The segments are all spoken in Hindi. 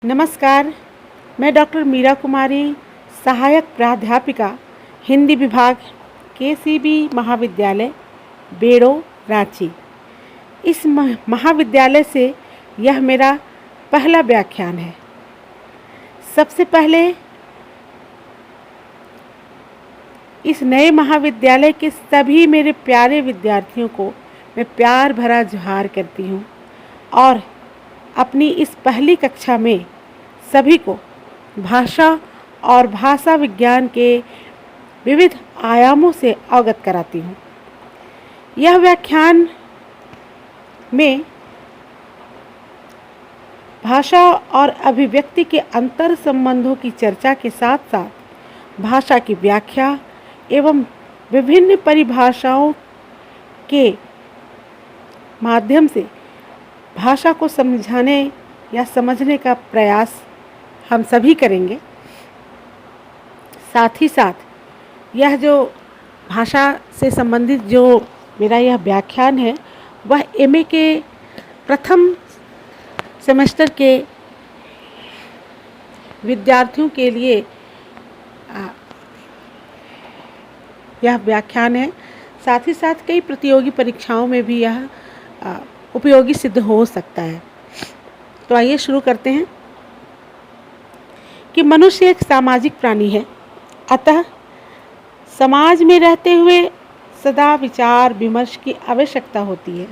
नमस्कार, मैं डॉक्टर मीरा कुमारी, सहायक प्राध्यापिका, हिंदी विभाग, केसीबी महाविद्यालय, बेड़ो, रांची। इस महाविद्यालय से यह मेरा पहला व्याख्यान है। सबसे पहले इस नए महाविद्यालय के सभी मेरे प्यारे विद्यार्थियों को मैं प्यार भरा जोहार करती हूँ और अपनी इस पहली कक्षा में सभी को भाषा और भाषा विज्ञान के विविध आयामों से अवगत कराती हूँ। यह व्याख्यान में भाषा और अभिव्यक्ति के अंतर संबंधों की चर्चा के साथ साथ भाषा की व्याख्या एवं विभिन्न परिभाषाओं के माध्यम से भाषा को समझाने या समझने का प्रयास हम सभी करेंगे। साथ ही साथ यह जो भाषा से संबंधित जो मेरा यह व्याख्यान है वह एमए के प्रथम सेमेस्टर के विद्यार्थियों के लिए यह व्याख्यान है। साथ ही साथ कई प्रतियोगी परीक्षाओं में भी यह उपयोगी सिद्ध हो सकता है। तो आइए शुरू करते हैं कि मनुष्य एक सामाजिक प्राणी है, अतः समाज में रहते हुए सदा विचार विमर्श की आवश्यकता होती है।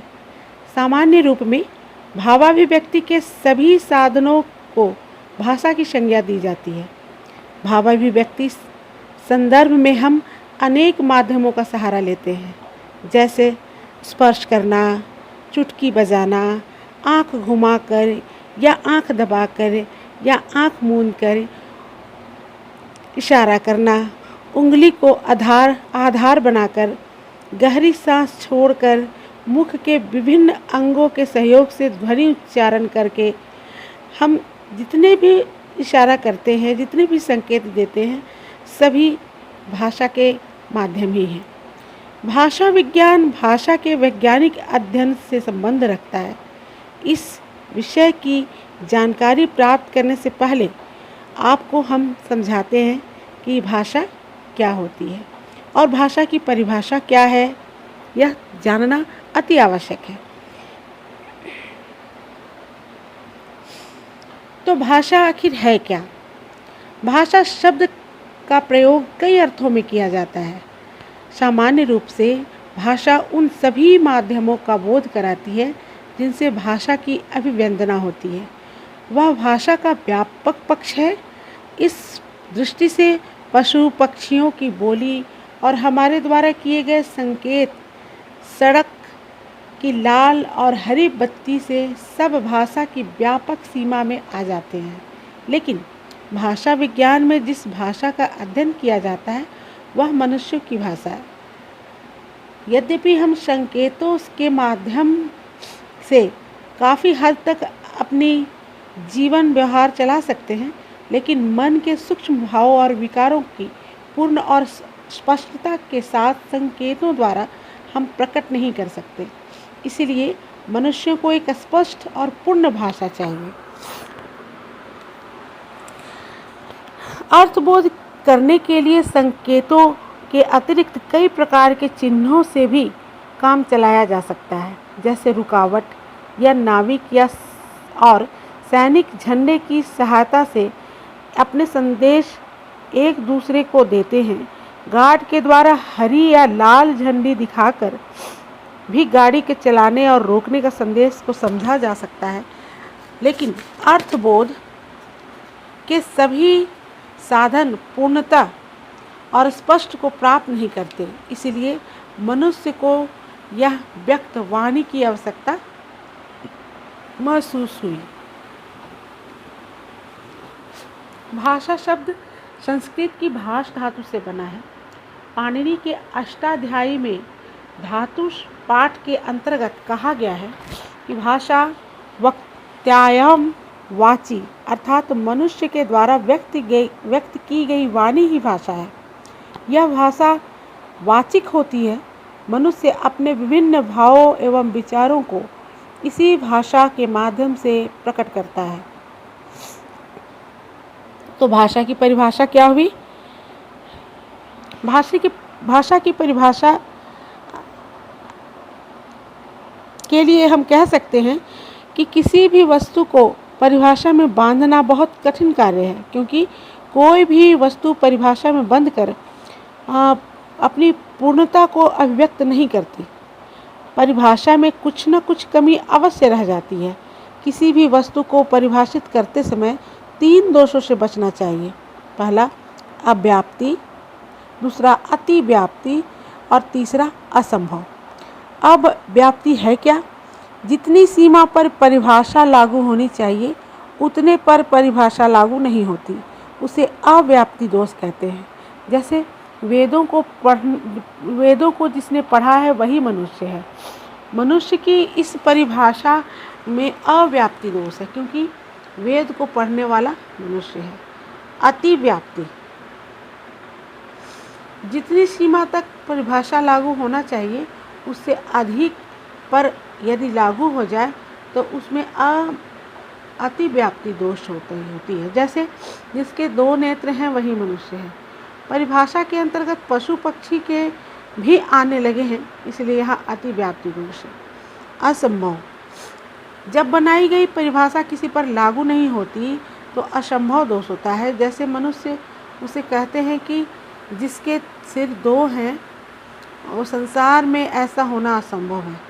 सामान्य रूप में भावाभिव्यक्ति के सभी साधनों को भाषा की संज्ञा दी जाती है। भावाभिव्यक्ति संदर्भ में हम अनेक माध्यमों का सहारा लेते हैं, जैसे स्पर्श करना, चुटकी बजाना, आँख घुमाकर या आँख दबाकर या आँख मूंदकर इशारा करना, उंगली को आधार बनाकर, गहरी सांस छोड़कर, मुख के विभिन्न अंगों के सहयोग से ध्वनि उच्चारण करके हम जितने भी इशारा करते हैं, जितने भी संकेत देते हैं, सभी भाषा के माध्यम ही हैं। भाषा विज्ञान भाषा के वैज्ञानिक अध्ययन से संबंध रखता है। इस विषय की जानकारी प्राप्त करने से पहले आपको हम समझाते हैं कि भाषा क्या होती है और भाषा की परिभाषा क्या है, यह जानना अति आवश्यक है। तो भाषा आखिर है क्या? भाषा शब्द का प्रयोग कई अर्थों में किया जाता है। सामान्य रूप से भाषा उन सभी माध्यमों का बोध कराती है जिनसे भाषा की अभिव्यंजना होती है। वह भाषा का व्यापक पक्ष है। इस दृष्टि से पशु पक्षियों की बोली और हमारे द्वारा किए गए संकेत, सड़क की लाल और हरी बत्ती से सब भाषा की व्यापक सीमा में आ जाते हैं। लेकिन भाषा विज्ञान में जिस भाषा का अध्ययन किया जाता है वह मनुष्यों की भाषा है। यद्यपि हम संकेतों के माध्यम से काफ़ी हद तक अपनी जीवन व्यवहार चला सकते हैं, लेकिन मन के सूक्ष्म भावों और विकारों की पूर्ण और स्पष्टता के साथ संकेतों द्वारा हम प्रकट नहीं कर सकते। इसलिए मनुष्यों को एक स्पष्ट और पूर्ण भाषा चाहिए। अर्थबोध करने के लिए संकेतों के अतिरिक्त कई प्रकार के चिन्हों से भी काम चलाया जा सकता है, जैसे रुकावट या नाविक या और सैनिक झंडे की सहायता से अपने संदेश एक दूसरे को देते हैं। गार्ड के द्वारा हरी या लाल झंडी दिखाकर भी गाड़ी के चलाने और रोकने का संदेश को समझा जा सकता है। लेकिन अर्थबोध के सभी साधन पूर्णता और स्पष्ट को प्राप्त नहीं करते। इसलिए मनुष्य को यह व्यक्त वाणी की आवश्यकता महसूस हुई। भाषा शब्द संस्कृत की भाष धातु से बना है। पाणिनि के अष्टाध्यायी में धातु पाठ के अंतर्गत कहा गया है कि भाषा वक्त्यायम वाची, अर्थात मनुष्य के द्वारा व्यक्त की गई वाणी ही भाषा है। यह भाषा वाचिक होती है। मनुष्य अपने विभिन्न भावों एवं विचारों को इसी भाषा के माध्यम से प्रकट करता है। तो भाषा की परिभाषा क्या हुई? भाषा की परिभाषा के लिए हम कह सकते हैं कि किसी भी वस्तु को परिभाषा में बांधना बहुत कठिन कार्य है, क्योंकि कोई भी वस्तु परिभाषा में बंद कर अपनी पूर्णता को अभिव्यक्त नहीं करती। परिभाषा में कुछ न कुछ कमी अवश्य रह जाती है। किसी भी वस्तु को परिभाषित करते समय 3 दोषों से बचना चाहिए। पहला अव्याप्ति, दूसरा अतिव्याप्ति और तीसरा असंभव। अब व्याप्ति है क्या? जितनी सीमा पर परिभाषा लागू होनी चाहिए उतने पर परिभाषा लागू नहीं होती, उसे अव्याप्ति दोष कहते हैं। जैसे वेदों को जिसने पढ़ा है वही मनुष्य है। मनुष्य की इस परिभाषा में अव्याप्ति दोष है, क्योंकि वेद को पढ़ने वाला मनुष्य है। अतिव्याप्ति, जितनी सीमा तक परिभाषा लागू होना चाहिए उससे अधिक पर यदि लागू हो जाए तो उसमें अतिव्याप्ति दोष होती है। जैसे जिसके 2 नेत्र हैं वही मनुष्य है। परिभाषा के अंतर्गत पशु पक्षी के भी आने लगे हैं, इसलिए यहाँ अतिव्याप्ति दोष है। असंभव, जब बनाई गई परिभाषा किसी पर लागू नहीं होती तो असंभव दोष होता है। जैसे मनुष्य, उसे कहते हैं कि जिसके सिर 2 हैं वो संसार में ऐसा होना असंभव है।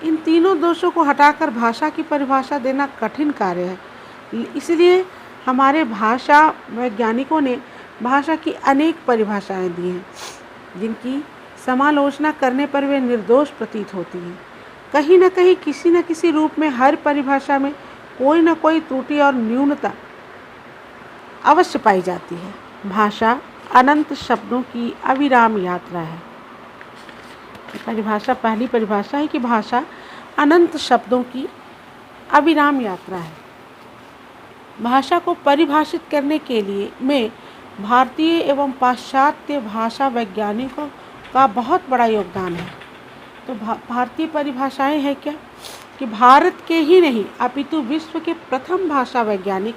इन तीनों दोषों को हटाकर भाषा की परिभाषा देना कठिन कार्य है। इसलिए हमारे भाषा वैज्ञानिकों ने भाषा की अनेक परिभाषाएं दी हैं, जिनकी समालोचना करने पर वे निर्दोष प्रतीत होती हैं। कहीं न कहीं किसी न किसी रूप में हर परिभाषा में कोई न कोई त्रुटि और न्यूनता अवश्य पाई जाती है। भाषा अनंत शब्दों की अविराम यात्रा है। परिभाषा, पहली परिभाषा है कि भाषा अनंत शब्दों की अविराम यात्रा है। भाषा को परिभाषित करने के लिए में भारतीय एवं पाश्चात्य भाषा वैज्ञानिकों का बहुत बड़ा योगदान है। तो भारतीय परिभाषाएं हैं क्या? कि भारत के ही नहीं अपितु विश्व के प्रथम भाषा वैज्ञानिक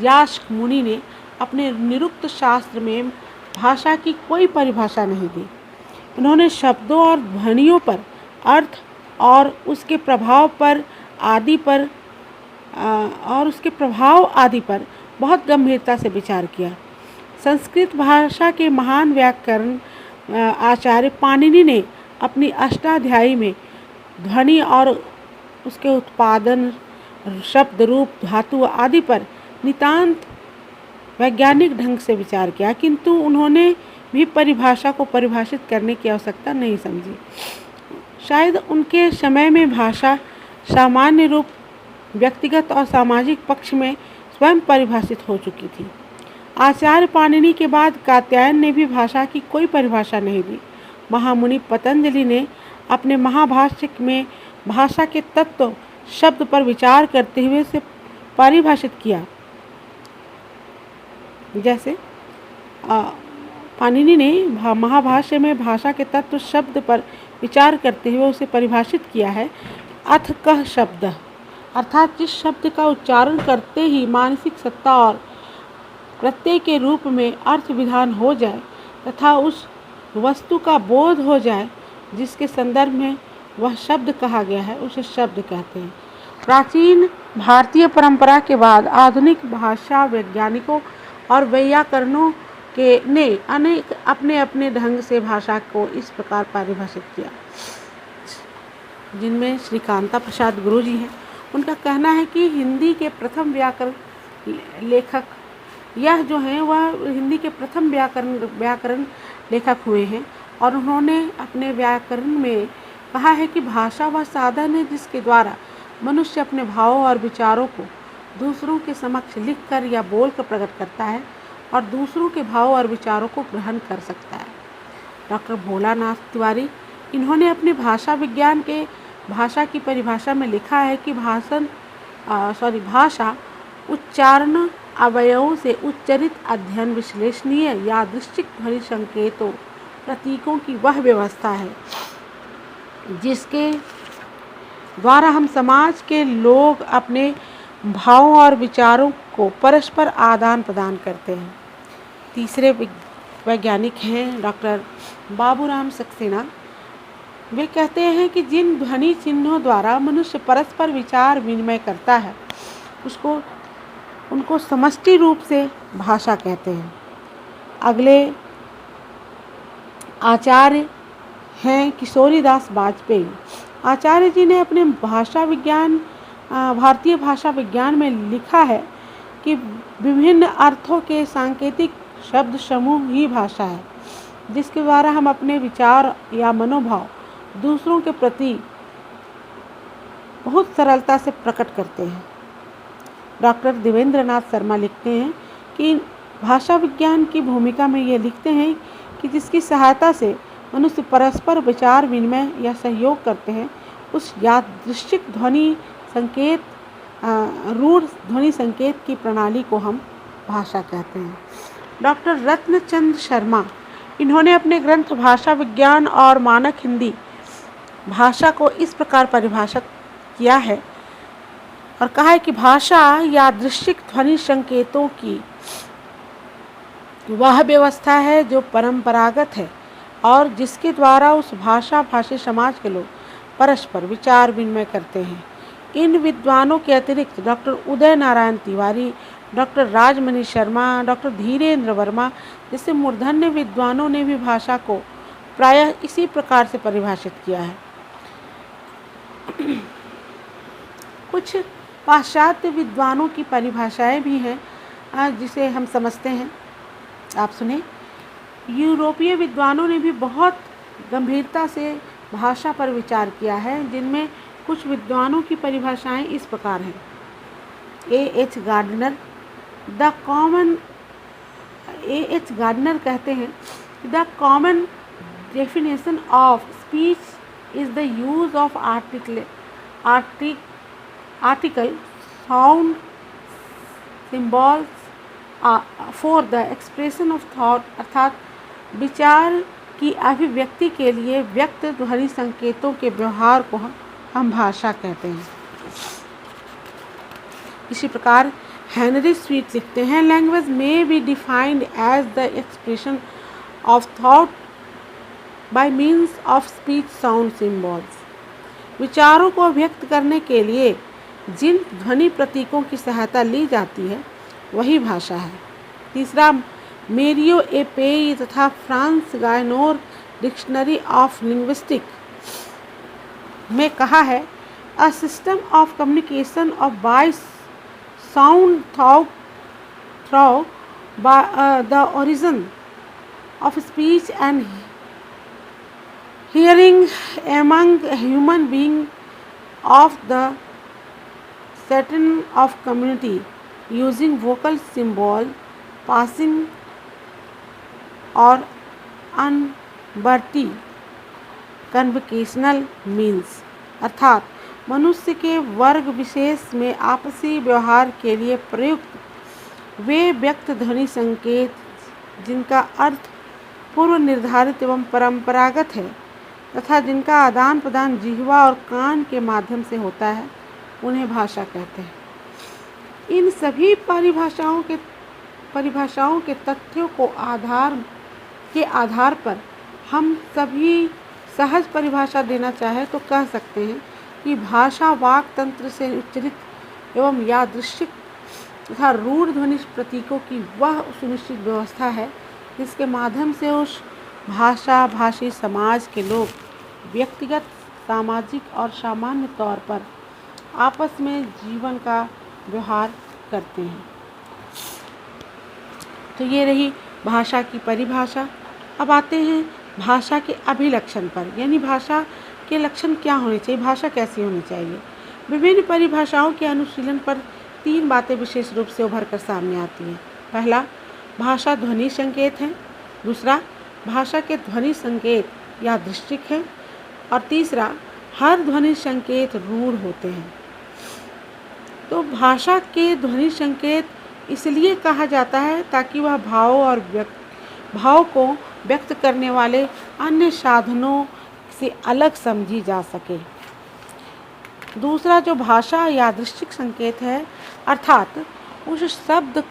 यास्क मुनि ने अपने निरुक्त शास्त्र में भाषा की कोई परिभाषा नहीं दी। उन्होंने शब्दों और ध्वनियों पर, अर्थ और उसके प्रभाव आदि पर बहुत गंभीरता से विचार किया। संस्कृत भाषा के महान व्याकरण आचार्य पाणिनि ने अपनी अष्टाध्यायी में ध्वनि और उसके उत्पादन, शब्द, रूप, धातु आदि पर नितांत वैज्ञानिक ढंग से विचार किया, किंतु उन्होंने भी परिभाषा को परिभाषित करने की आवश्यकता नहीं समझी। शायद उनके समय में भाषा सामान्य रूप, व्यक्तिगत और सामाजिक पक्ष में स्वयं परिभाषित हो चुकी थी। आचार्य पाणिनि के बाद कात्यायन ने भी भाषा की कोई परिभाषा नहीं दी। महामुनि पतंजलि ने अपने महाभाष्य में भाषा के तत्व शब्द पर विचार करते हुए इसे परिभाषित किया। जैसे पाणिनि ने महाभाष्य में भाषा के तत्व शब्द पर विचार करते हुए उसे परिभाषित किया है। अथ कह शब्द, अर्थात जिस शब्द का उच्चारण करते ही मानसिक सत्ता और प्रत्यय के रूप में अर्थ विधान हो जाए तथा उस वस्तु का बोध हो जाए जिसके संदर्भ में वह शब्द कहा गया है, उसे शब्द कहते हैं। प्राचीन भारतीय परंपरा के बाद आधुनिक भाषा वैज्ञानिकों और वैयाकरणों ने अनेक अपने अपने ढंग से भाषा को इस प्रकार परिभाषित किया, जिनमें श्री कांता प्रसाद गुरु जी हैं। उनका कहना है कि हिंदी के प्रथम व्याकरण लेखक, यह जो हैं वह हिंदी के प्रथम व्याकरण लेखक हुए हैं, और उन्होंने अपने व्याकरण में कहा है कि भाषा वह साधन है जिसके द्वारा मनुष्य अपने भावों और विचारों को दूसरों के समक्ष लिखकर या बोलकर प्रकट करता है और दूसरों के भाव और विचारों को ग्रहण कर सकता है। डॉक्टर भोलानाथ तिवारी, इन्होंने अपने भाषा विज्ञान के भाषा की परिभाषा में लिखा है कि भाषा उच्चारण अवयवों से उच्चरित अध्ययन विश्लेषणीय यादृच्छिक ध्वनि संकेतों प्रतीकों की वह व्यवस्था है जिसके द्वारा हम समाज के लोग अपने भावों और विचारों को परस्पर आदान प्रदान करते हैं। तीसरे वैज्ञानिक हैं डॉक्टर बाबूराम सक्सेना। वे कहते हैं कि जिन ध्वनि चिन्हों द्वारा मनुष्य परस्पर विचार विनिमय करता है उनको समष्टि रूप से भाषा कहते हैं। अगले आचार्य हैं किशोरीदास वाजपेयी। आचार्य जी ने अपने भारतीय भाषा विज्ञान में लिखा है कि विभिन्न अर्थों के सांकेतिक शब्द समूह ही भाषा है, जिसके द्वारा हम अपने विचार या मनोभाव दूसरों के प्रति बहुत सरलता से प्रकट करते हैं। डॉक्टर देवेंद्रनाथ शर्मा लिखते हैं कि भाषा विज्ञान की भूमिका में ये लिखते हैं कि जिसकी सहायता से मनुष्य परस्पर विचार विनिमय या सहयोग करते हैं, उस यादृच्छिक ध्वनि संकेत रूढ़ ध्वनि संकेत की प्रणाली को हम भाषा कहते हैं। डॉक्टर रत्नचंद्र शर्मा, इन्होंने अपने ग्रंथ भाषा विज्ञान और मानक हिंदी भाषा को इस प्रकार परिभाषित किया है और कहा है कि भाषा यादृच्छिक ध्वनि संकेतों की वह व्यवस्था है जो परंपरागत है और जिसके द्वारा उस भाषा भाषी समाज के लोग परस्पर विचार विनिमय करते हैं। इन विद्वानों के अतिरिक्त doctor Uday Narayan Tiwari, doctor Rajmani Sharma, doctor Dhirendra Verma जैसे मूर्धन्य विद्वानों ने भी भाषा को प्रायः इसी प्रकार से परिभाषित किया है। कुछ पाश्चात्य विद्वानों की परिभाषाएं भी हैं जिसे हम समझते हैं। आप सुने, यूरोपीय विद्वानों ने भी बहुत गंभीरता से भाषा पर विचार किया है, जिनमें कुछ विद्वानों की परिभाषाएं इस प्रकार हैं। A.H. गार्डनर कहते हैं, the common definition of speech is the use of article sound symbols for the expression of thought, अर्थात विचार की अभिव्यक्ति के लिए व्यक्त ध्वनि संकेतों के व्यवहार को हम भाषा कहते हैं। इसी प्रकार हेनरी स्वीट लिखते हैं, language may be defined as the expression of thought by means of speech sound symbols. विचारों को व्यक्त करने के लिए जिन ध्वनि प्रतीकों की सहायता ली जाती है वही भाषा है। तीसरा, मेरियो ए पेई तथा फ्रांस गायनोर डिक्शनरी ऑफ लिंग्विस्टिक में कहा है, a system of communication of voice sound through the origin of speech and hearing among human being of the certain of community using vocal symbol passing or unberty convocational means, अर्थात मनुष्य के वर्ग विशेष में आपसी व्यवहार के लिए प्रयुक्त वे व्यक्त ध्वनि संकेत जिनका अर्थ पूर्व निर्धारित एवं परंपरागत है तथा जिनका आदान प्रदान जिह्वा और कान के माध्यम से होता है, उन्हें भाषा कहते हैं। इन सभी परिभाषाओं के तथ्यों को आधार पर हम सभी सहज परिभाषा देना चाहे तो कह सकते हैं कि भाषा वाक तंत्र से उच्चरित एवं यादृच्छिक तथा रूढ़ ध्वनि प्रतीकों की वह सुनिश्चित व्यवस्था है जिसके माध्यम से उस भाषा भाषी समाज के लोग व्यक्तिगत, सामाजिक और सामान्य तौर पर आपस में जीवन का व्यवहार करते हैं। तो ये रही भाषा की परिभाषा। अब आते हैं भाषा के अभिलक्षण पर, यानी भाषा के लक्षण क्या होने चाहिए, भाषा कैसी होनी चाहिए। विभिन्न परिभाषाओं के अनुशीलन पर तीन बातें विशेष रूप से उभर कर सामने आती हैं। पहला, भाषा ध्वनि संकेत है। दूसरा, भाषा के ध्वनि संकेत यादृच्छिक है। और तीसरा, हर ध्वनि संकेत रूढ़ होते हैं। तो भाषा के ध्वनि संकेत इसलिए कहा जाता है ताकि वह भाव को व्यक्त करने वाले अन्य साधनों से अलग समझी जा सके। दूसरा जो भाषा यादृच्छिक संकेत है, अर्थात उस शब्द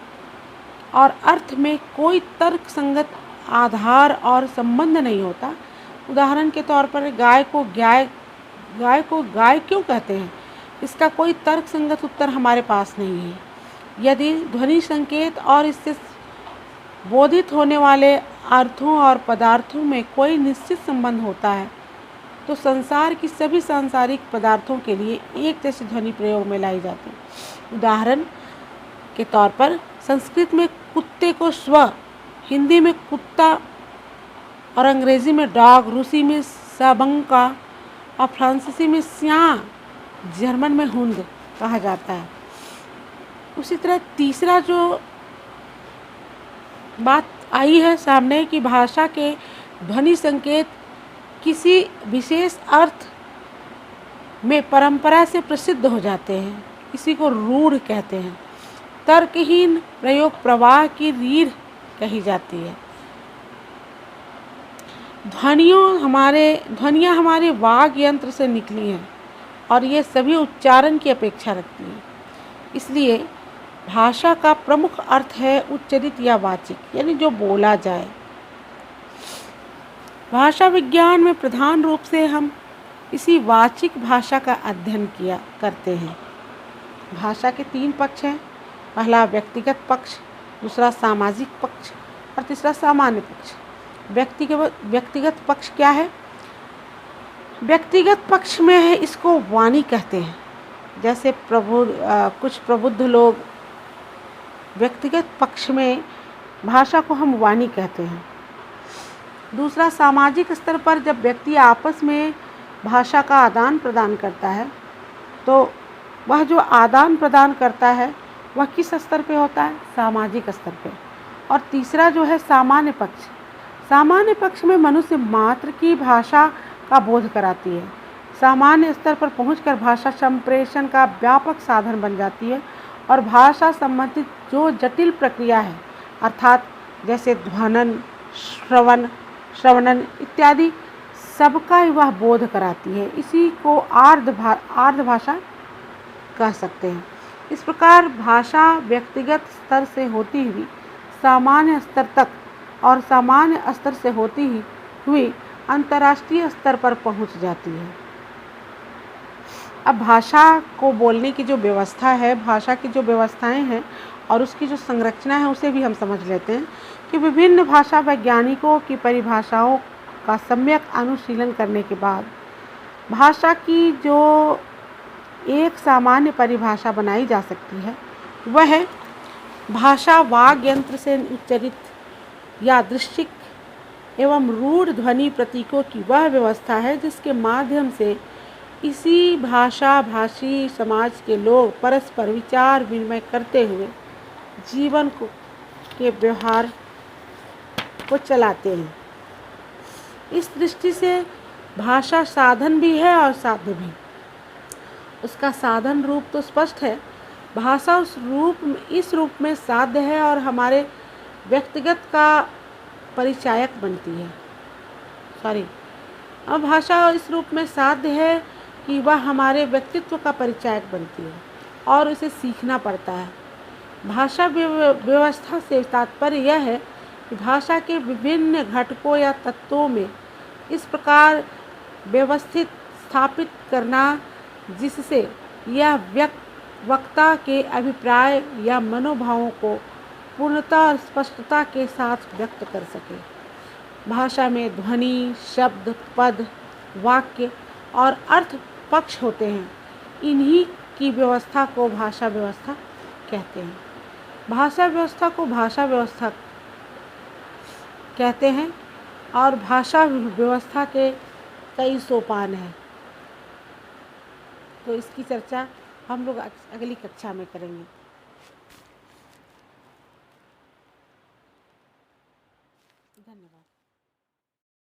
और अर्थ में कोई तर्क संगत आधार और संबंध नहीं होता। उदाहरण के तौर पर गाय को गाय क्यों कहते हैं, इसका कोई तर्क संगत उत्तर हमारे पास नहीं है। यदि ध्वनि संकेत और इससे बोधित होने वाले अर्थों और पदार्थों में कोई निश्चित संबंध होता है तो संसार की सभी सांसारिक पदार्थों के लिए एक जैसी ध्वनि प्रयोग में लाई जाती है। उदाहरण के तौर पर संस्कृत में कुत्ते को स्व, हिंदी में कुत्ता और अंग्रेजी में डॉग, रूसी में सबंका और फ्रांसीसी में स्यां, जर्मन में हुंद कहा जाता है। उसी तरह तीसरा जो बात आई है सामने कि भाषा के ध्वनि संकेत किसी विशेष अर्थ में परंपरा से प्रसिद्ध हो जाते हैं, इसी को रूढ़ कहते हैं। तर्कहीन प्रयोग प्रवाह की रीढ़ कही जाती है। ध्वनियाँ हमारे वाग यंत्र से निकली हैं और ये सभी उच्चारण की अपेक्षा रखती हैं। इसलिए भाषा का प्रमुख अर्थ है उच्चरित या वाचिक, यानी जो बोला जाए। भाषा विज्ञान में प्रधान रूप से हम इसी वाचिक भाषा का अध्ययन करते हैं। भाषा के 3 पक्ष हैं, पहला व्यक्तिगत पक्ष, दूसरा सामाजिक पक्ष और तीसरा सामान्य पक्ष। व्यक्तिगत पक्ष क्या है? व्यक्तिगत पक्ष में है इसको वाणी कहते हैं। जैसे कुछ प्रबुद्ध लोग व्यक्तिगत पक्ष में भाषा को हम वाणी कहते हैं। दूसरा, सामाजिक स्तर पर जब व्यक्ति आपस में भाषा का आदान प्रदान करता है तो वह जो आदान प्रदान करता है वह किस स्तर पे होता है? सामाजिक स्तर पे। और तीसरा जो है सामान्य पक्ष। सामान्य पक्ष में मनुष्य मात्र की भाषा का बोध कराती है। सामान्य स्तर पर पहुंचकर भाषा संप्रेषण का व्यापक साधन बन जाती है और भाषा संबंधित जो जटिल प्रक्रिया है, अर्थात जैसे ध्वनन, श्रवणन इत्यादि सबका वह बोध कराती है। इसी को आर्ध भाषा कह सकते हैं। इस प्रकार भाषा व्यक्तिगत स्तर से होती हुई सामान्य स्तर तक और सामान्य स्तर से होती हुई अंतर्राष्ट्रीय स्तर पर पहुंच जाती है। अब भाषा को बोलने की जो व्यवस्था है, भाषा की जो व्यवस्थाएं हैं और उसकी जो संरचना है उसे भी हम समझ लेते हैं कि विभिन्न भाषा वैज्ञानिकों की परिभाषाओं का सम्यक अनुशीलन करने के बाद भाषा की जो एक सामान्य परिभाषा बनाई जा सकती है वह है भाषा वाग यंत्र से उच्चरित यादृच्छिक एवं रूढ़ ध्वनि प्रतीकों की वह व्यवस्था है जिसके माध्यम से इसी भाषी समाज के लोग परस्पर विचार विनिमय करते हुए जीवन के व्यवहार को चलाते हैं। इस दृष्टि से भाषा साधन भी है और साध्य भी। उसका साधन रूप तो स्पष्ट है। भाषा इस रूप में साध्य है और हमारे व्यक्तिगत का परिचायक बनती है। अब भाषा इस रूप में साध्य है कि वह हमारे व्यक्तित्व का परिचायक बनती है और उसे सीखना पड़ता है। भाषा व्यवस्था से तात्पर्य यह है कि भाषा के विभिन्न घटकों या तत्वों में इस प्रकार व्यवस्थित स्थापित करना जिससे यह वक्ता के अभिप्राय या मनोभावों को पूर्णता और स्पष्टता के साथ व्यक्त कर सके। भाषा में ध्वनि, शब्द, पद, वाक्य और अर्थ पक्ष होते हैं। इन्हीं की व्यवस्था को भाषा व्यवस्था कहते हैं। भाषा व्यवस्था को भाषा व्यवस्था कहते हैं और भाषा व्यवस्था के कई सोपान हैं। तो इसकी चर्चा हम लोग अगली कक्षा में करेंगे।